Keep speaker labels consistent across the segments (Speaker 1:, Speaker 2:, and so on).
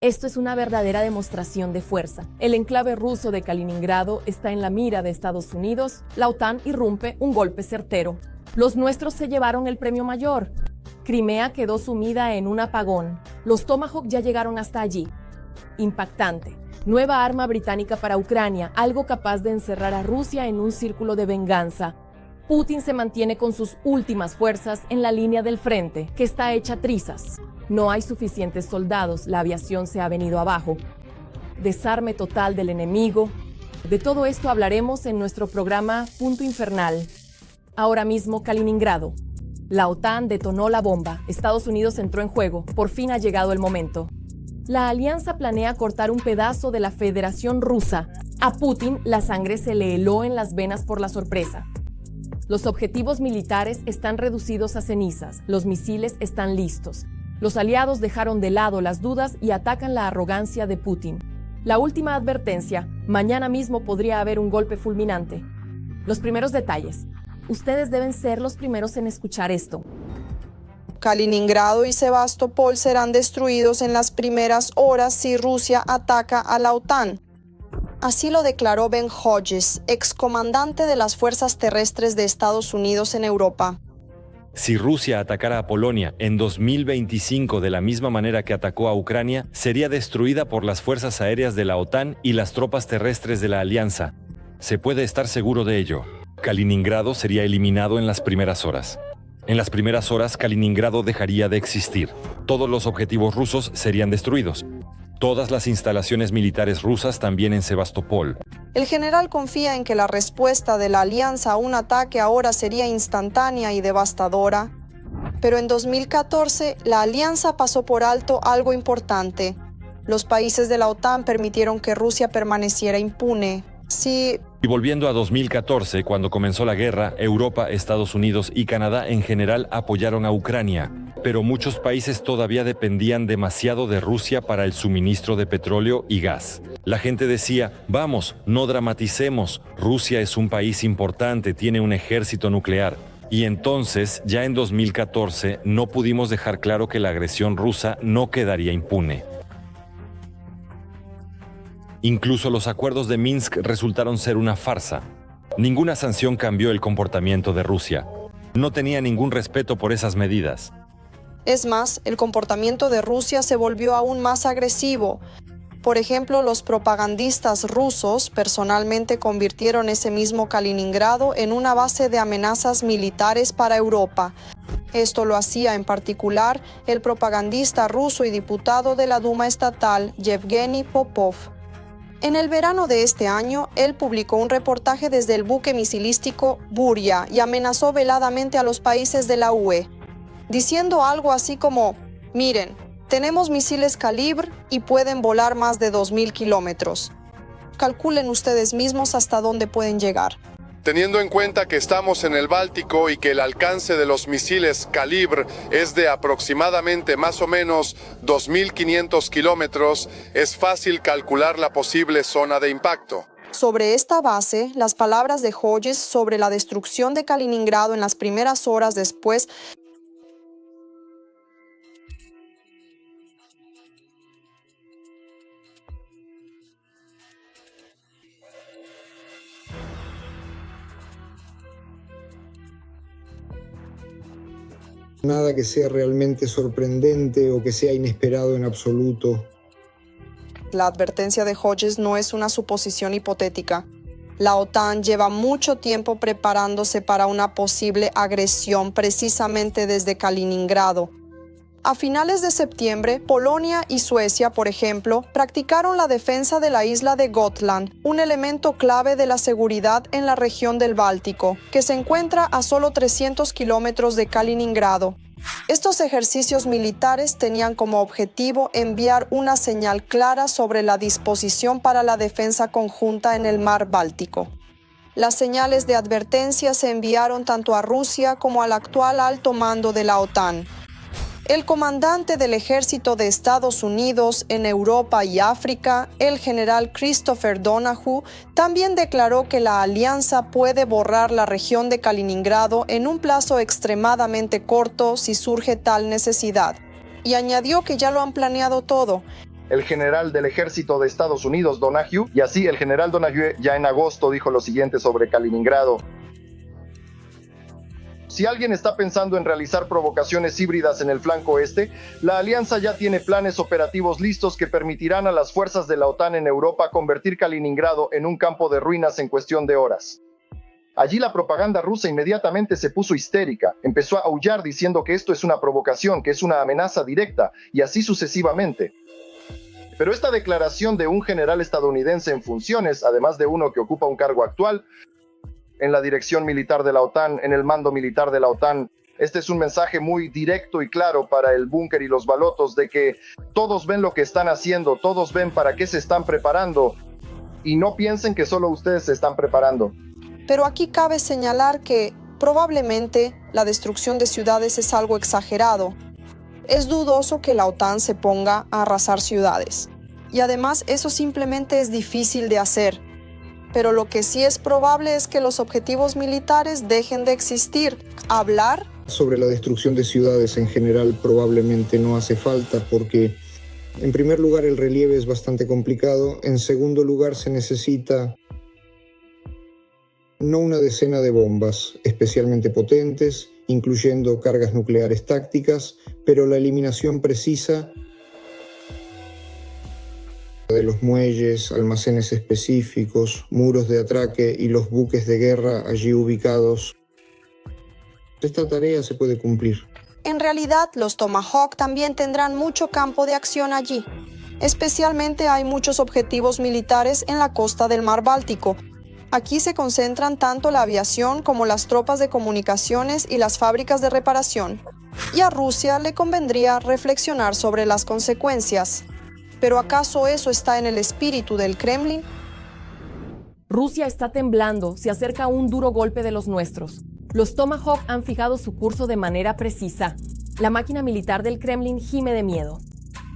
Speaker 1: Esto es una verdadera demostración de fuerza. El enclave ruso de Kaliningrado está en la mira de Estados Unidos. La OTAN irrumpe un golpe certero. Los nuestros se llevaron el premio mayor. Crimea quedó sumida en un apagón. Los Tomahawk ya llegaron hasta allí. Impactante. Nueva arma británica para Ucrania, algo capaz de encerrar a Rusia en un círculo de venganza. Putin se mantiene con sus últimas fuerzas en la línea del frente, que está hecha trizas. No hay suficientes soldados, la aviación se ha venido abajo. Desarme total del enemigo. De todo esto hablaremos en nuestro programa Punto Infernal. Ahora mismo, Kaliningrado. La OTAN detonó la bomba. Estados Unidos entró en juego. Por fin ha llegado el momento. La alianza planea cortar un pedazo de la Federación Rusa. A Putin la sangre se le heló en las venas por la sorpresa. Los objetivos militares están reducidos a cenizas. Los misiles están listos. Los aliados dejaron de lado las dudas y atacan la arrogancia de Putin. La última advertencia: mañana mismo podría haber un golpe fulminante. Los primeros detalles. Ustedes deben ser los primeros en escuchar esto.
Speaker 2: Kaliningrado y Sebastopol serán destruidos en las primeras horas si Rusia ataca a la OTAN. Así lo declaró Ben Hodges, excomandante de las fuerzas terrestres de Estados Unidos en Europa.
Speaker 3: Si Rusia atacara a Polonia en 2025 de la misma manera que atacó a Ucrania, sería destruida por las fuerzas aéreas de la OTAN y las tropas terrestres de la alianza. Se puede estar seguro de ello. Kaliningrado sería eliminado en las primeras horas. En las primeras horas, Kaliningrado dejaría de existir. Todos los objetivos rusos serían destruidos. Todas las instalaciones militares rusas también en Sebastopol.
Speaker 2: El general confía en que la respuesta de la alianza a un ataque ahora sería instantánea y devastadora. Pero en 2014, la alianza pasó por alto algo importante. Los países de la OTAN permitieron que Rusia permaneciera impune.
Speaker 3: Y volviendo a 2014, cuando comenzó la guerra, Europa, Estados Unidos y Canadá en general apoyaron a Ucrania. Pero muchos países todavía dependían demasiado de Rusia para el suministro de petróleo y gas. La gente decía: vamos, no dramaticemos, Rusia es un país importante, tiene un ejército nuclear. Y entonces, ya en 2014, no pudimos dejar claro que la agresión rusa no quedaría impune. Incluso los acuerdos de Minsk resultaron ser una farsa. Ninguna sanción cambió el comportamiento de Rusia. No tenía ningún respeto por esas medidas.
Speaker 2: Es más, el comportamiento de Rusia se volvió aún más agresivo. Por ejemplo, los propagandistas rusos personalmente convirtieron ese mismo Kaliningrado en una base de amenazas militares para Europa. Esto lo hacía en particular el propagandista ruso y diputado de la Duma estatal, Yevgeny Popov. En el verano de este año, él publicó un reportaje desde el buque misilístico Buria y amenazó veladamente a los países de la UE, diciendo algo así como: miren, tenemos misiles Kalibr y pueden volar más de 2.000 kilómetros. Calculen ustedes mismos hasta dónde pueden llegar.
Speaker 4: Teniendo en cuenta que estamos en el Báltico y que el alcance de los misiles Kalibr es de aproximadamente más o menos 2.500 kilómetros, es fácil calcular la posible zona de impacto.
Speaker 2: Sobre esta base, las palabras de Hodges sobre la destrucción de Kaliningrado en las primeras horas después
Speaker 5: Nada que sea realmente sorprendente o que sea inesperado en absoluto.
Speaker 2: La advertencia de Hodges no es una suposición hipotética. La OTAN lleva mucho tiempo preparándose para una posible agresión precisamente desde Kaliningrado. A finales de septiembre, Polonia y Suecia, por ejemplo, practicaron la defensa de la isla de Gotland, un elemento clave de la seguridad en la región del Báltico, que se encuentra a solo 300 kilómetros de Kaliningrado. Estos ejercicios militares tenían como objetivo enviar una señal clara sobre la disposición para la defensa conjunta en el mar Báltico. Las señales de advertencia se enviaron tanto a Rusia como al actual alto mando de la OTAN. El comandante del ejército de Estados Unidos en Europa y África, el general Christopher Donahue, también declaró que la alianza puede borrar la región de Kaliningrado en un plazo extremadamente corto si surge tal necesidad. Y añadió que ya lo han planeado todo.
Speaker 6: el general del ejército de Estados Unidos, Donahue, y así el general Donahue ya en agosto dijo lo siguiente sobre Kaliningrado. Si alguien está pensando en realizar provocaciones híbridas en el flanco este, la alianza ya tiene planes operativos listos que permitirán a las fuerzas de la OTAN en Europa convertir Kaliningrado en un campo de ruinas en cuestión de horas. Allí la propaganda rusa inmediatamente se puso histérica, empezó a aullar diciendo que esto es una provocación, que es una amenaza directa, y así sucesivamente. Pero esta declaración de un general estadounidense en funciones, además de uno que ocupa un cargo actual, en la dirección militar de la OTAN, en el mando militar de la OTAN. Este es un mensaje muy directo y claro para el búnker y los balotos de que todos ven lo que están haciendo, todos ven para qué se están preparando y no piensen que solo ustedes se están preparando.
Speaker 2: Pero aquí cabe señalar que probablemente la destrucción de ciudades es algo exagerado. Es dudoso que la OTAN se ponga a arrasar ciudades. Y además eso simplemente es difícil de hacer. Pero lo que sí es probable es que los objetivos militares dejen de existir. Hablar
Speaker 5: sobre la destrucción de ciudades en general probablemente no hace falta porque, en primer lugar, el relieve es bastante complicado. En segundo lugar, se necesita no una decena de bombas especialmente potentes, incluyendo cargas nucleares tácticas, pero la eliminación precisa de los muelles, almacenes específicos, muros de atraque y los buques de guerra allí ubicados. Esta tarea se puede cumplir.
Speaker 2: En realidad, los Tomahawk también tendrán mucho campo de acción allí. Especialmente hay muchos objetivos militares en la costa del Mar Báltico. Aquí se concentran tanto la aviación como las tropas de comunicaciones y las fábricas de reparación. Y a Rusia le convendría reflexionar sobre las consecuencias. ¿Pero acaso eso está en el espíritu del Kremlin?
Speaker 1: Rusia está temblando, se acerca un duro golpe de los nuestros. Los Tomahawk han fijado su curso de manera precisa. La máquina militar del Kremlin gime de miedo.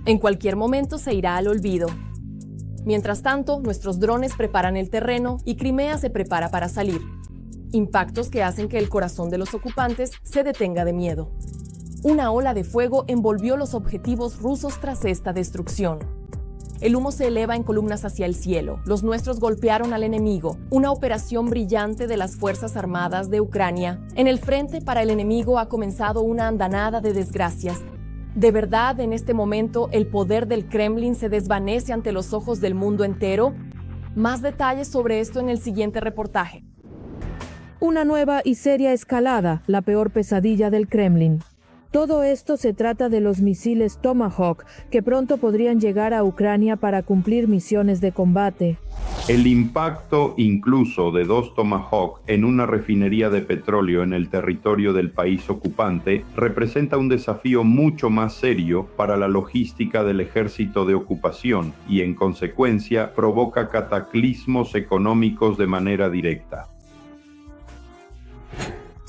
Speaker 1: En cualquier momento se irá al olvido. Mientras tanto, nuestros drones preparan el terreno y Crimea se prepara para salir. Impactos que hacen que el corazón de los ocupantes se detenga de miedo. Una ola de fuego envolvió los objetivos rusos tras esta destrucción. El humo se eleva en columnas hacia el cielo. Los nuestros golpearon al enemigo. Una operación brillante de las Fuerzas Armadas de Ucrania. En el frente para el enemigo ha comenzado una andanada de desgracias. ¿De verdad en este momento el poder del Kremlin se desvanece ante los ojos del mundo entero? Más detalles sobre esto en el siguiente reportaje.
Speaker 7: Una nueva y seria escalada, la peor pesadilla del Kremlin. Todo esto se trata de los misiles Tomahawk, que pronto podrían llegar a Ucrania para cumplir misiones de combate.
Speaker 8: El impacto incluso de 2 Tomahawk en una refinería de petróleo en el territorio del país ocupante representa un desafío mucho más serio para la logística del ejército de ocupación y, en consecuencia, provoca cataclismos económicos de manera directa.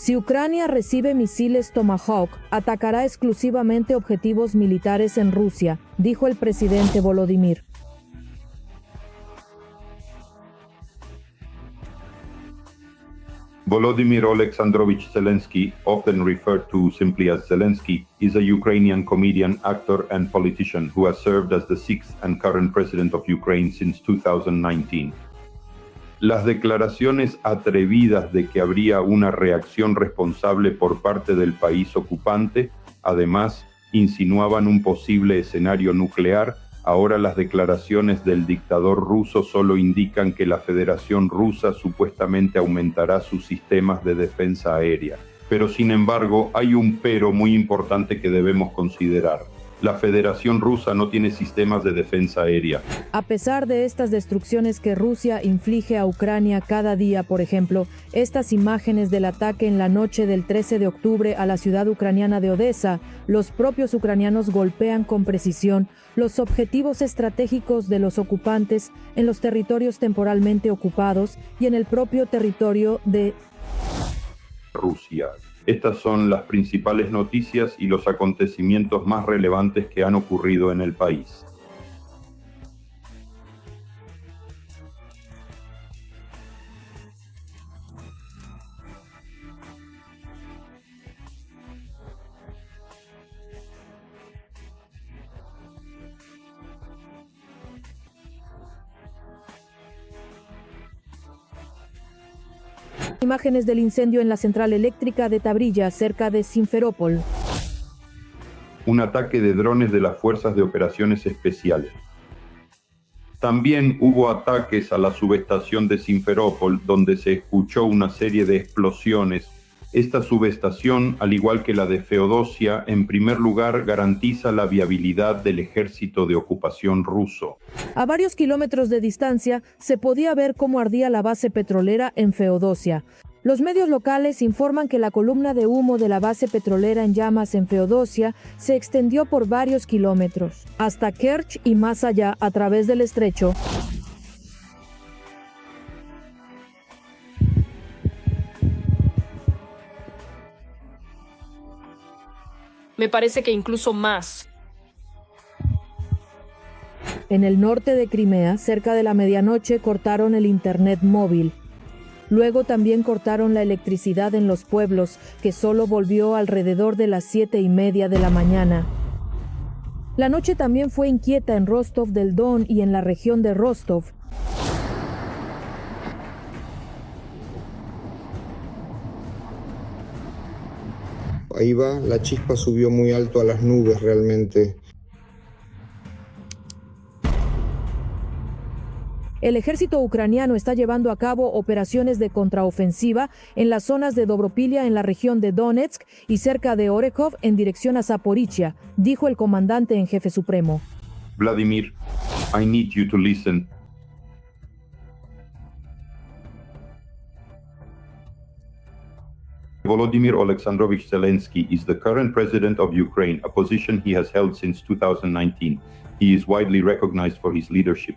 Speaker 7: Si Ucrania recibe misiles Tomahawk, atacará exclusivamente objetivos militares en Rusia, dijo el presidente Volodymyr.
Speaker 8: Volodymyr Alexandrovich Zelensky, often referred to simply as Zelensky, is a Ukrainian comedian, actor and politician who has served as the 6th and current president of Ukraine since 2019. Las declaraciones atrevidas de que habría una reacción responsable por parte del país ocupante, además, insinuaban un posible escenario nuclear. Ahora las declaraciones del dictador ruso solo indican que la Federación Rusa supuestamente aumentará sus sistemas de defensa aérea. Pero sin embargo, hay un pero muy importante que debemos considerar. La Federación Rusa no tiene sistemas de defensa aérea.
Speaker 7: A pesar de estas destrucciones que Rusia inflige a Ucrania cada día, por ejemplo, estas imágenes del ataque en la noche del 13 de octubre a la ciudad ucraniana de Odessa, los propios ucranianos golpean con precisión los objetivos estratégicos de los ocupantes en los territorios temporalmente ocupados y en el propio territorio de
Speaker 8: Rusia. Estas son las principales noticias y los acontecimientos más relevantes que han ocurrido en el país.
Speaker 7: Imágenes del incendio en la central eléctrica de Tabrilla, cerca de Simferópol.
Speaker 8: Un ataque de drones de las Fuerzas de Operaciones Especiales. También hubo ataques a la subestación de Simferópol, donde se escuchó una serie de explosiones. Esta subestación, al igual que la de Feodosia, en primer lugar garantiza la viabilidad del ejército de ocupación ruso.
Speaker 7: A varios kilómetros de distancia se podía ver cómo ardía la base petrolera en Feodosia. Los medios locales informan que la columna de humo de la base petrolera en llamas en Feodosia se extendió por varios kilómetros, hasta Kerch y más allá a través del estrecho.
Speaker 9: Me parece que incluso más.
Speaker 7: En el norte de Crimea, cerca de la medianoche, cortaron el internet móvil. Luego también cortaron la electricidad en los pueblos, que solo volvió alrededor de las 7:30 de la mañana. La noche también fue inquieta en Rostov del Don y en la región de Rostov.
Speaker 5: Ahí va, la chispa subió muy alto a las nubes realmente.
Speaker 7: El ejército ucraniano está llevando a cabo operaciones de contraofensiva en las zonas de Dobropilia en la región de Donetsk y cerca de Orekov en dirección a Zaporizhia, dijo el comandante en jefe supremo.
Speaker 8: Vladimir, I need you to listen. Volodymyr Alexandrovich Zelensky is the current president of Ukraine, a position he has held since 2019. He is widely recognized for his leadership.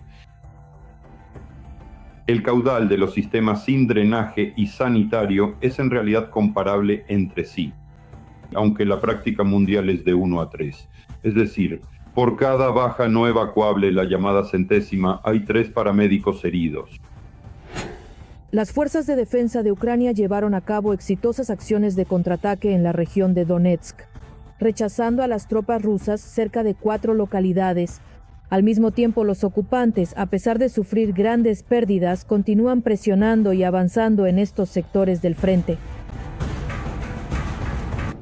Speaker 8: El caudal de los sistemas sin drenaje y sanitario es en realidad comparable entre sí, aunque la práctica mundial es de 1 a 3. Es decir, por cada baja no evacuable, la llamada centésima, hay 3 paramédicos heridos.
Speaker 7: Las fuerzas de defensa de Ucrania llevaron a cabo exitosas acciones de contraataque en la región de Donetsk, rechazando a las tropas rusas cerca de 4 localidades. Al mismo tiempo, los ocupantes, a pesar de sufrir grandes pérdidas, continúan presionando y avanzando en estos sectores del frente.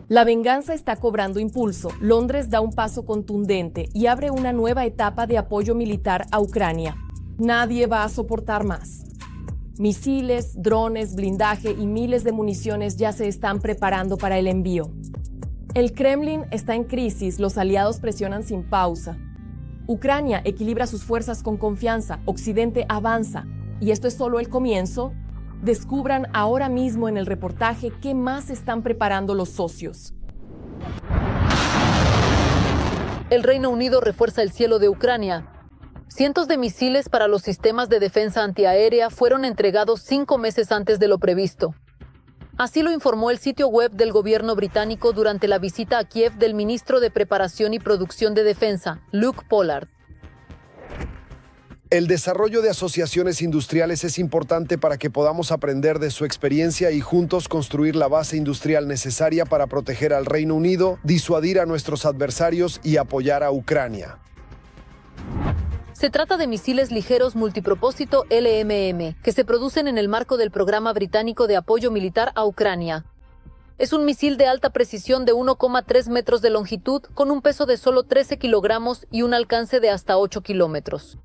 Speaker 1: La venganza está cobrando impulso. Londres da un paso contundente y abre una nueva etapa de apoyo militar a Ucrania. Nadie va a soportar más. Misiles, drones, blindaje y miles de municiones ya se están preparando para el envío. El Kremlin está en crisis, los aliados presionan sin pausa. Ucrania equilibra sus fuerzas con confianza, Occidente avanza. Y esto es solo el comienzo. Descubran ahora mismo en el reportaje qué más están preparando los socios.
Speaker 10: El Reino Unido refuerza el cielo de Ucrania. Cientos de misiles para los sistemas de defensa antiaérea fueron entregados 5 meses antes de lo previsto. Así lo informó el sitio web del gobierno británico durante la visita a Kiev del ministro de Preparación y Producción de Defensa, Luke Pollard.
Speaker 11: El desarrollo de asociaciones industriales es importante para que podamos aprender de su experiencia y juntos construir la base industrial necesaria para proteger al Reino Unido, disuadir a nuestros adversarios y apoyar a Ucrania.
Speaker 10: Se trata de misiles ligeros multipropósito LMM, que se producen en el marco del programa británico de apoyo militar a Ucrania. Es un misil de alta precisión de 1,3 metros de longitud, con un peso de solo 13 kilogramos y un alcance de hasta 8 kilómetros.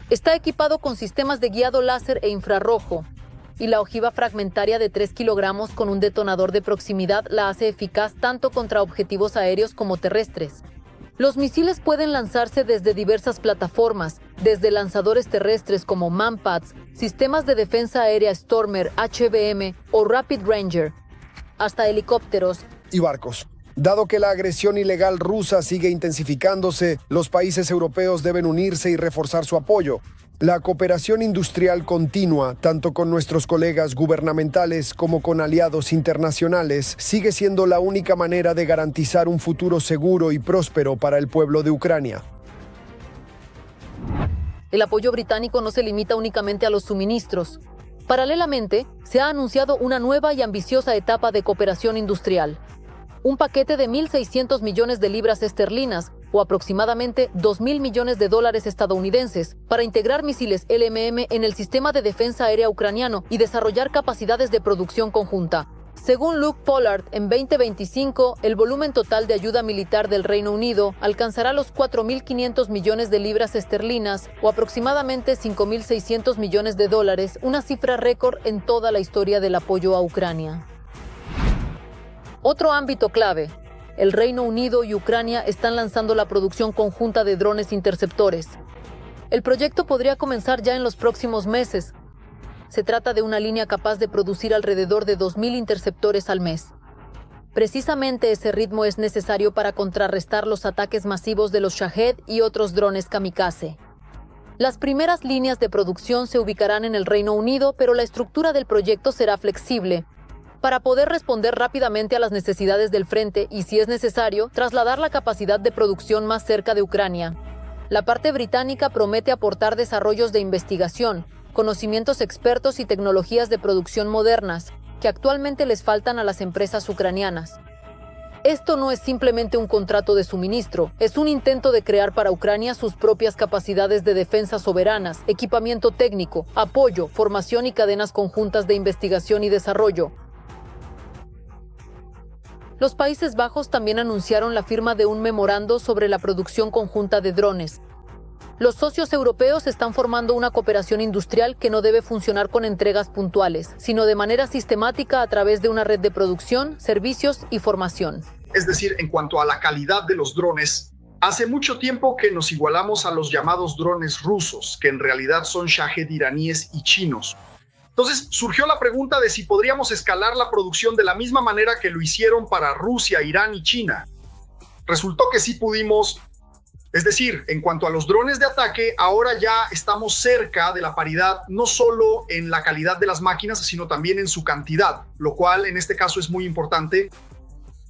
Speaker 10: Está equipado con sistemas de guiado láser e infrarrojo, y la ojiva fragmentaria de 3 kilogramos con un detonador de proximidad la hace eficaz tanto contra objetivos aéreos como terrestres. Los misiles pueden lanzarse desde diversas plataformas, desde lanzadores terrestres como Manpads, sistemas de defensa aérea Stormer, HBM o Rapid Ranger, hasta helicópteros
Speaker 11: y barcos. Dado que la agresión ilegal rusa sigue intensificándose, los países europeos deben unirse y reforzar su apoyo. La cooperación industrial continua, tanto con nuestros colegas gubernamentales como con aliados internacionales, sigue siendo la única manera de garantizar un futuro seguro y próspero para el pueblo de Ucrania.
Speaker 10: El apoyo británico no se limita únicamente a los suministros. Paralelamente, se ha anunciado una nueva y ambiciosa etapa de cooperación industrial. Un paquete de 1.600 millones de libras esterlinas o aproximadamente $2.000 millones estadounidenses, para integrar misiles LMM en el sistema de defensa aérea ucraniano y desarrollar capacidades de producción conjunta. Según Luke Pollard, en 2025, el volumen total de ayuda militar del Reino Unido alcanzará los 4.500 millones de libras esterlinas o aproximadamente $5.600 millones, una cifra récord en toda la historia del apoyo a Ucrania. Otro ámbito clave. El Reino Unido y Ucrania están lanzando la producción conjunta de drones interceptores. El proyecto podría comenzar ya en los próximos meses. Se trata de una línea capaz de producir alrededor de 2.000 interceptores al mes. Precisamente ese ritmo es necesario para contrarrestar los ataques masivos de los Shahed y otros drones kamikaze. Las primeras líneas de producción se ubicarán en el Reino Unido, pero la estructura del proyecto será flexible, para poder responder rápidamente a las necesidades del frente y, si es necesario, trasladar la capacidad de producción más cerca de Ucrania. La parte británica promete aportar desarrollos de investigación, conocimientos expertos y tecnologías de producción modernas, que actualmente les faltan a las empresas ucranianas. Esto no es simplemente un contrato de suministro, es un intento de crear para Ucrania sus propias capacidades de defensa soberanas, equipamiento técnico, apoyo, formación y cadenas conjuntas de investigación y desarrollo. Los Países Bajos también anunciaron la firma de un memorando sobre la producción conjunta de drones. Los socios europeos están formando una cooperación industrial que no debe funcionar con entregas puntuales, sino de manera sistemática a través de una red de producción, servicios y formación.
Speaker 12: Es decir, en cuanto a la calidad de los drones, hace mucho tiempo que nos igualamos a los llamados drones rusos, que en realidad son Shahed iraníes y chinos. Entonces surgió la pregunta de si podríamos escalar la producción de la misma manera que lo hicieron para Rusia, Irán y China. Resultó que sí pudimos. Es decir, en cuanto a los drones de ataque, ahora ya estamos cerca de la paridad, no solo en la calidad de las máquinas, sino también en su cantidad, lo cual en este caso es muy importante.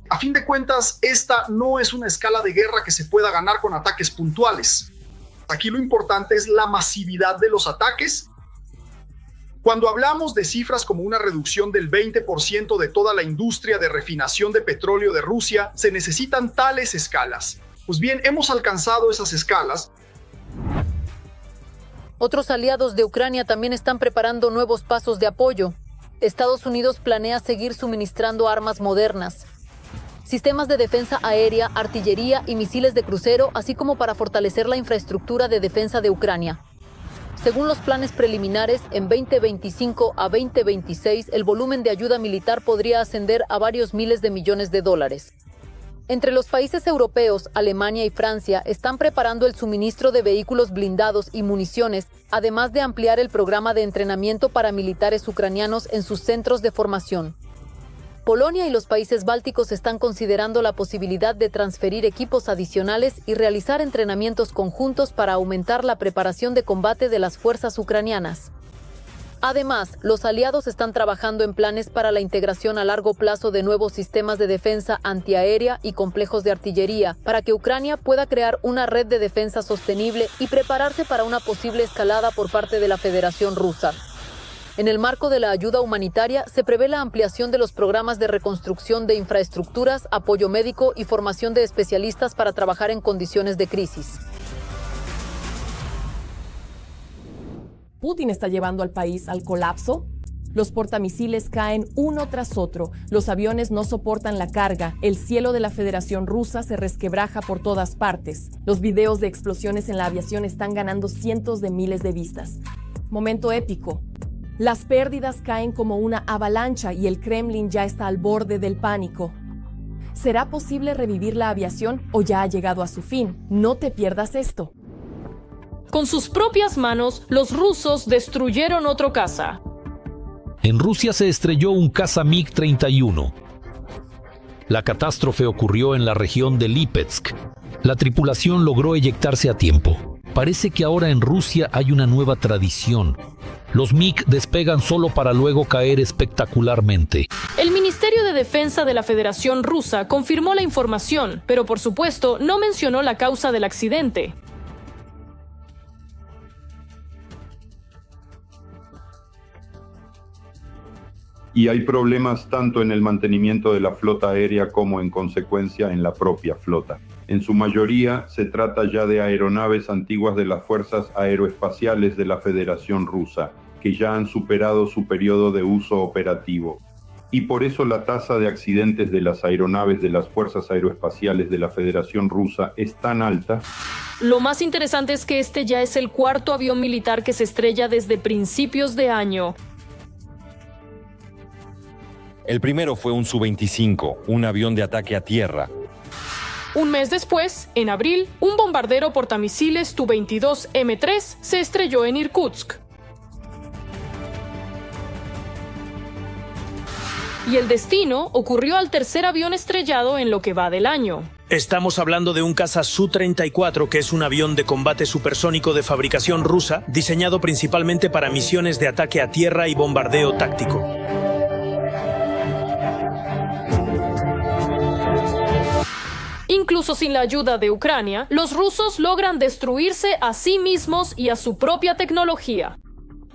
Speaker 12: A fin de cuentas, esta no es una escala de guerra que se pueda ganar con ataques puntuales. Aquí lo importante es la masividad de los ataques. Cuando hablamos de cifras como una reducción del 20% de toda la industria de refinación de petróleo de Rusia, se necesitan tales escalas. Pues bien, hemos alcanzado esas escalas.
Speaker 10: Otros aliados de Ucrania también están preparando nuevos pasos de apoyo. Estados Unidos planea seguir suministrando armas modernas, sistemas de defensa aérea, artillería y misiles de crucero, así como para fortalecer la infraestructura de defensa de Ucrania. Según los planes preliminares, en 2025 a 2026 el volumen de ayuda militar podría ascender a varios miles de millones de dólares. Entre los países europeos, Alemania y Francia están preparando el suministro de vehículos blindados y municiones, además de ampliar el programa de entrenamiento para militares ucranianos en sus centros de formación. Polonia y los países bálticos están considerando la posibilidad de transferir equipos adicionales y realizar entrenamientos conjuntos para aumentar la preparación de combate de las fuerzas ucranianas. Además, los aliados están trabajando en planes para la integración a largo plazo de nuevos sistemas de defensa antiaérea y complejos de artillería, para que Ucrania pueda crear una red de defensa sostenible y prepararse para una posible escalada por parte de la Federación Rusa. En el marco de la ayuda humanitaria, se prevé la ampliación de los programas de reconstrucción de infraestructuras, apoyo médico y formación de especialistas para trabajar en condiciones de crisis.
Speaker 1: ¿Putin está llevando al país al colapso? Los portamisiles caen uno tras otro, los aviones no soportan la carga, el cielo de la Federación Rusa se resquebraja por todas partes. Los videos de explosiones en la aviación están ganando cientos de miles de vistas. Momento épico. Las pérdidas caen como una avalancha y el Kremlin ya está al borde del pánico. ¿Será posible revivir la aviación o ya ha llegado a su fin? No te pierdas esto.
Speaker 9: Con sus propias manos, los rusos destruyeron otro caza.
Speaker 13: En Rusia se estrelló un caza MiG-31. La catástrofe ocurrió en la región de Lipetsk. La tripulación logró eyectarse a tiempo. Parece que ahora en Rusia hay una nueva tradición. Los MiG despegan solo para luego caer espectacularmente.
Speaker 9: El Ministerio de Defensa de la Federación Rusa confirmó la información, pero por supuesto no mencionó la causa del accidente.
Speaker 8: Y hay problemas tanto en el mantenimiento de la flota aérea como en consecuencia en la propia flota. En su mayoría se trata ya de aeronaves antiguas de las Fuerzas Aeroespaciales de la Federación Rusa, que ya han superado su periodo de uso operativo. Y por eso la tasa de accidentes de las aeronaves de las Fuerzas Aeroespaciales de la Federación Rusa es tan alta.
Speaker 9: Lo más interesante es que este ya es el cuarto avión militar que se estrella desde principios de año.
Speaker 3: El primero fue un Su-25, un avión de ataque a tierra.
Speaker 9: Un mes después, en abril, un bombardero portamisiles Tu-22 M3 se estrelló en Irkutsk. Y el destino ocurrió al tercer avión estrellado en lo que va del año.
Speaker 14: Estamos hablando de un caza Su-34, que es un avión de combate supersónico de fabricación rusa, diseñado principalmente para misiones de ataque a tierra y bombardeo táctico.
Speaker 9: Incluso sin la ayuda de Ucrania, los rusos logran destruirse a sí mismos y a su propia tecnología.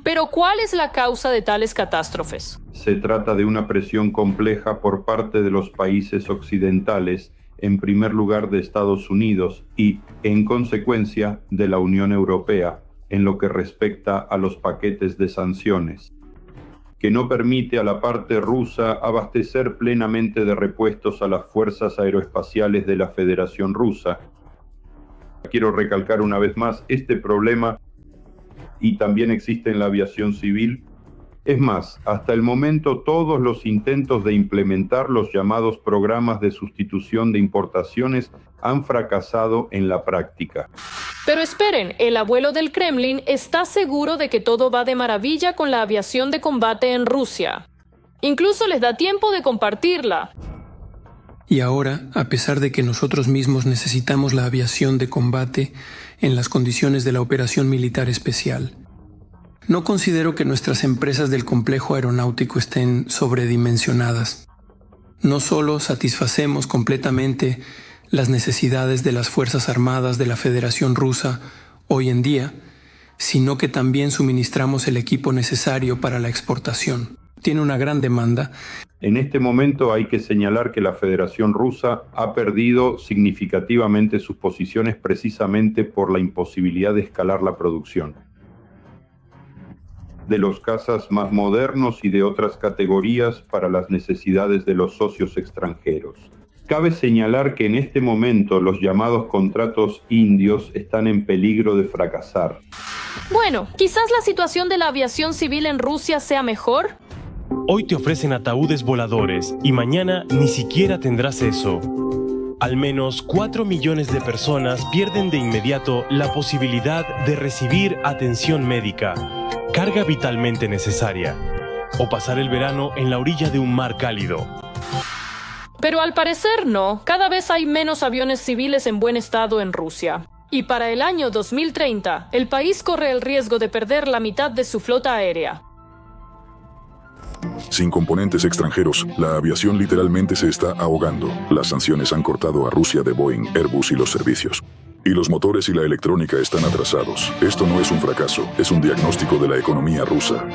Speaker 9: Pero ¿cuál es la causa de tales catástrofes?
Speaker 8: Se trata de una presión compleja por parte de los países occidentales, en primer lugar de Estados Unidos y, en consecuencia, de la Unión Europea, en lo que respecta a los paquetes de sanciones, que no permite a la parte rusa abastecer plenamente de repuestos a las fuerzas aeroespaciales de la Federación Rusa. Quiero recalcar una vez más, este problema y también existe en la aviación civil. Es más, hasta el momento todos los intentos de implementar los llamados programas de sustitución de importaciones han fracasado en la práctica.
Speaker 9: Pero esperen, el abuelo del Kremlin está seguro de que todo va de maravilla con la aviación de combate en Rusia. Incluso les da tiempo de compartirla.
Speaker 15: Y ahora, a pesar de que nosotros mismos necesitamos la aviación de combate en las condiciones de la operación militar especial, no considero que nuestras empresas del complejo aeronáutico estén sobredimensionadas. No solo satisfacemos completamente las necesidades de las Fuerzas Armadas de la Federación Rusa hoy en día, sino que también suministramos el equipo necesario para la exportación. Tiene una gran demanda.
Speaker 8: En este momento hay que señalar que la Federación Rusa ha perdido significativamente sus posiciones precisamente por la imposibilidad de escalar la producción de los cazas más modernos y de otras categorías para las necesidades de los socios extranjeros. Cabe señalar que en este momento los llamados contratos indios están en peligro de fracasar.
Speaker 9: Bueno, quizás la situación de la aviación civil en Rusia sea mejor.
Speaker 16: Hoy te ofrecen ataúdes voladores y mañana ni siquiera tendrás eso. Al menos 4 millones de personas pierden de inmediato la posibilidad de recibir atención médica, carga vitalmente necesaria, o pasar el verano en la orilla de un mar cálido.
Speaker 9: Pero al parecer no, cada vez hay menos aviones civiles en buen estado en Rusia. Y para el año 2030, el país corre el riesgo de perder la mitad de su flota aérea.
Speaker 17: Sin componentes extranjeros, la aviación literalmente se está ahogando. Las sanciones han cortado a Rusia de Boeing, Airbus y los servicios. Y los motores y la electrónica están atrasados. Esto no es un fracaso, es un diagnóstico de la economía rusa.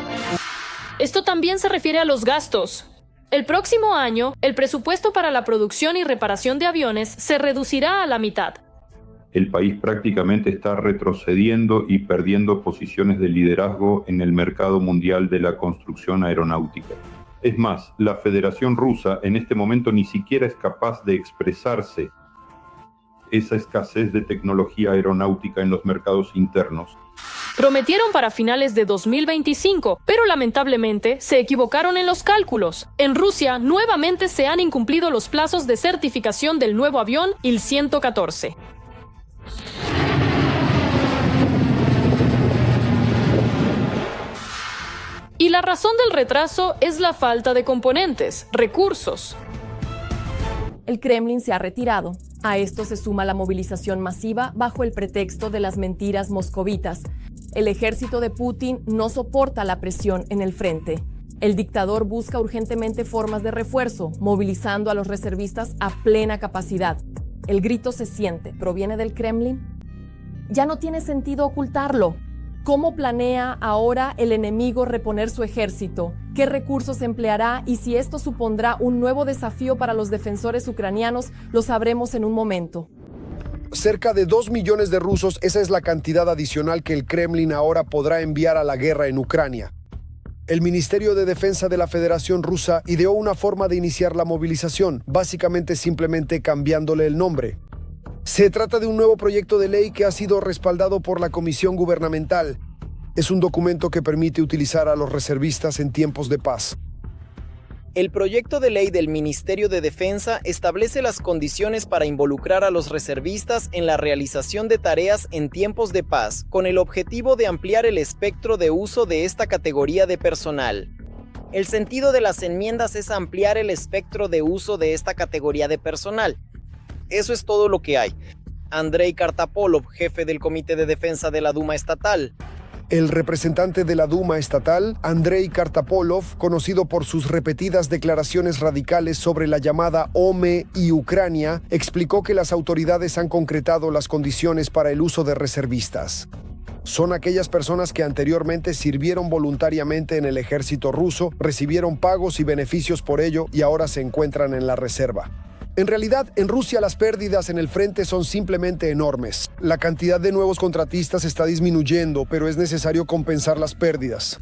Speaker 9: Esto también se refiere a los gastos. El próximo año, el presupuesto para la producción y reparación de aviones se reducirá a la mitad.
Speaker 8: El país prácticamente está retrocediendo y perdiendo posiciones de liderazgo en el mercado mundial de la construcción aeronáutica. Es más, la Federación Rusa en este momento ni siquiera es capaz de expresarse esa escasez de tecnología aeronáutica en los mercados internos.
Speaker 9: Prometieron para finales de 2025, pero lamentablemente se equivocaron en los cálculos. En Rusia nuevamente se han incumplido los plazos de certificación del nuevo avión Il-114. Y la razón del retraso es la falta de componentes, recursos.
Speaker 1: El Kremlin se ha retirado. A esto se suma la movilización masiva bajo el pretexto de las mentiras moscovitas. El ejército de Putin no soporta la presión en el frente. El dictador busca urgentemente formas de refuerzo, movilizando a los reservistas a plena capacidad. El grito se siente. ¿Proviene del Kremlin? Ya no tiene sentido ocultarlo. ¿Cómo planea ahora el enemigo reponer su ejército? ¿Qué recursos empleará? Y si esto supondrá un nuevo desafío para los defensores ucranianos, lo sabremos en un momento.
Speaker 11: Cerca de 2 millones de rusos, esa es la cantidad adicional que el Kremlin ahora podrá enviar a la guerra en Ucrania. El Ministerio de Defensa de la Federación Rusa ideó una forma de iniciar la movilización, básicamente simplemente cambiándole el nombre. Se trata de un nuevo proyecto de ley que ha sido respaldado por la Comisión Gubernamental. Es un documento que permite utilizar a los reservistas en tiempos de paz.
Speaker 18: El proyecto de ley del Ministerio de Defensa establece las condiciones para involucrar a los reservistas en la realización de tareas en tiempos de paz, con el objetivo de ampliar el espectro de uso de esta categoría de personal. El sentido de las enmiendas es ampliar el espectro de uso de esta categoría de personal. Eso es todo lo que hay. Andrei Kartapolov, jefe del Comité de Defensa de la Duma Estatal.
Speaker 11: El representante de la Duma Estatal, Andrei Kartapolov, conocido por sus repetidas declaraciones radicales sobre la llamada OME y Ucrania, explicó que las autoridades han concretado las condiciones para el uso de reservistas. Son aquellas personas que anteriormente sirvieron voluntariamente en el ejército ruso, recibieron pagos y beneficios por ello y ahora se encuentran en la reserva. En realidad, en Rusia las pérdidas en el frente son simplemente enormes. La cantidad de nuevos contratistas está disminuyendo, pero es necesario compensar las pérdidas.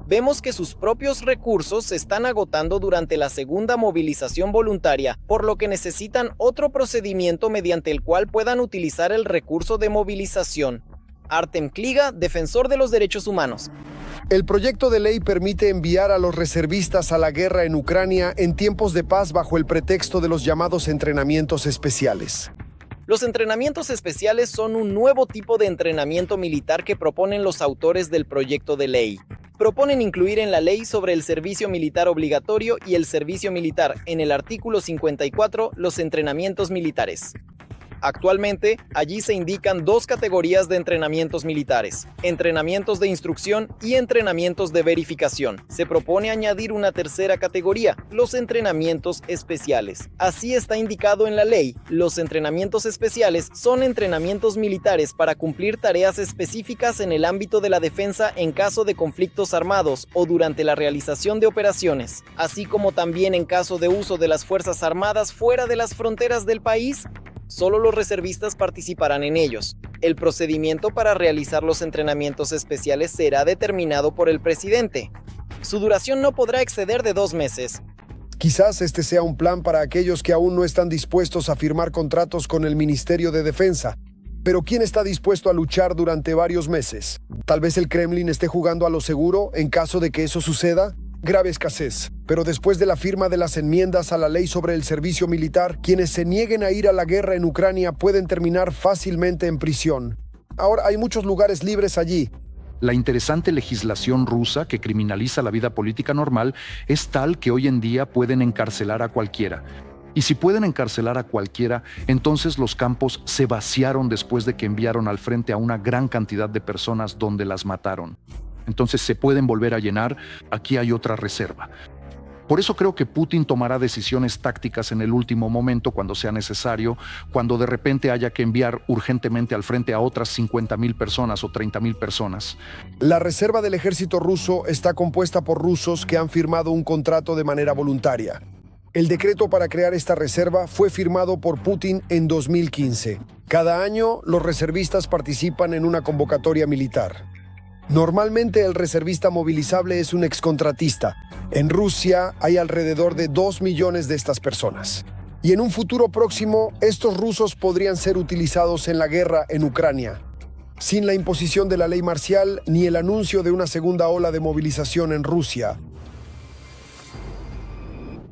Speaker 18: Vemos que sus propios recursos se están agotando durante la segunda movilización voluntaria, por lo que necesitan otro procedimiento mediante el cual puedan utilizar el recurso de movilización. Artem Kliga, defensor de los derechos humanos.
Speaker 11: El proyecto de ley permite enviar a los reservistas a la guerra en Ucrania en tiempos de paz bajo el pretexto de los llamados entrenamientos especiales.
Speaker 18: Los entrenamientos especiales son un nuevo tipo de entrenamiento militar que proponen los autores del proyecto de ley. Proponen incluir en la ley sobre el servicio militar obligatorio y el servicio militar, en el artículo 54, los entrenamientos militares. Actualmente, allí se indican dos categorías de entrenamientos militares: entrenamientos de instrucción y entrenamientos de verificación. Se propone añadir una tercera categoría, los entrenamientos especiales. Así está indicado en la ley. Los entrenamientos especiales son entrenamientos militares para cumplir tareas específicas en el ámbito de la defensa en caso de conflictos armados o durante la realización de operaciones, así como también en caso de uso de las Fuerzas Armadas fuera de las fronteras del país. Solo los reservistas participarán en ellos. El procedimiento para realizar los entrenamientos especiales será determinado por el presidente. Su duración no podrá exceder de 2 meses.
Speaker 11: Quizás este sea un plan para aquellos que aún no están dispuestos a firmar contratos con el Ministerio de Defensa. Pero ¿quién está dispuesto a luchar durante varios meses? Tal vez el Kremlin esté jugando a lo seguro en caso de que eso suceda. Grave escasez. Pero después de la firma de las enmiendas a la ley sobre el servicio militar, quienes se nieguen a ir a la guerra en Ucrania pueden terminar fácilmente en prisión. Ahora hay muchos lugares libres allí.
Speaker 19: La interesante legislación rusa que criminaliza la vida política normal es tal que hoy en día pueden encarcelar a cualquiera. Y si pueden encarcelar a cualquiera, entonces los campos se vaciaron después de que enviaron al frente a una gran cantidad de personas donde las mataron. Entonces se pueden volver a llenar. Aquí hay otra reserva. Por eso creo que Putin tomará decisiones tácticas en el último momento cuando sea necesario, cuando de repente haya que enviar urgentemente al frente a otras 50,000 personas o 30,000 personas.
Speaker 11: La reserva del ejército ruso está compuesta por rusos que han firmado un contrato de manera voluntaria. El decreto para crear esta reserva fue firmado por Putin en 2015. Cada año, los reservistas participan en una convocatoria militar. Normalmente el reservista movilizable es un excontratista. En Rusia hay alrededor de 2 millones de estas personas. Y en un futuro próximo, estos rusos podrían ser utilizados en la guerra en Ucrania, sin la imposición de la ley marcial ni el anuncio de una segunda ola de movilización en Rusia.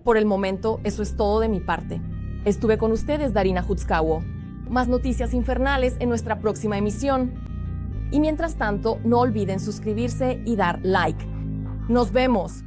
Speaker 1: Por el momento, eso es todo de mi parte. Estuve con ustedes, Darina Hutskawo. Más noticias infernales en nuestra próxima emisión. Y mientras tanto, no olviden suscribirse y dar like. ¡Nos vemos!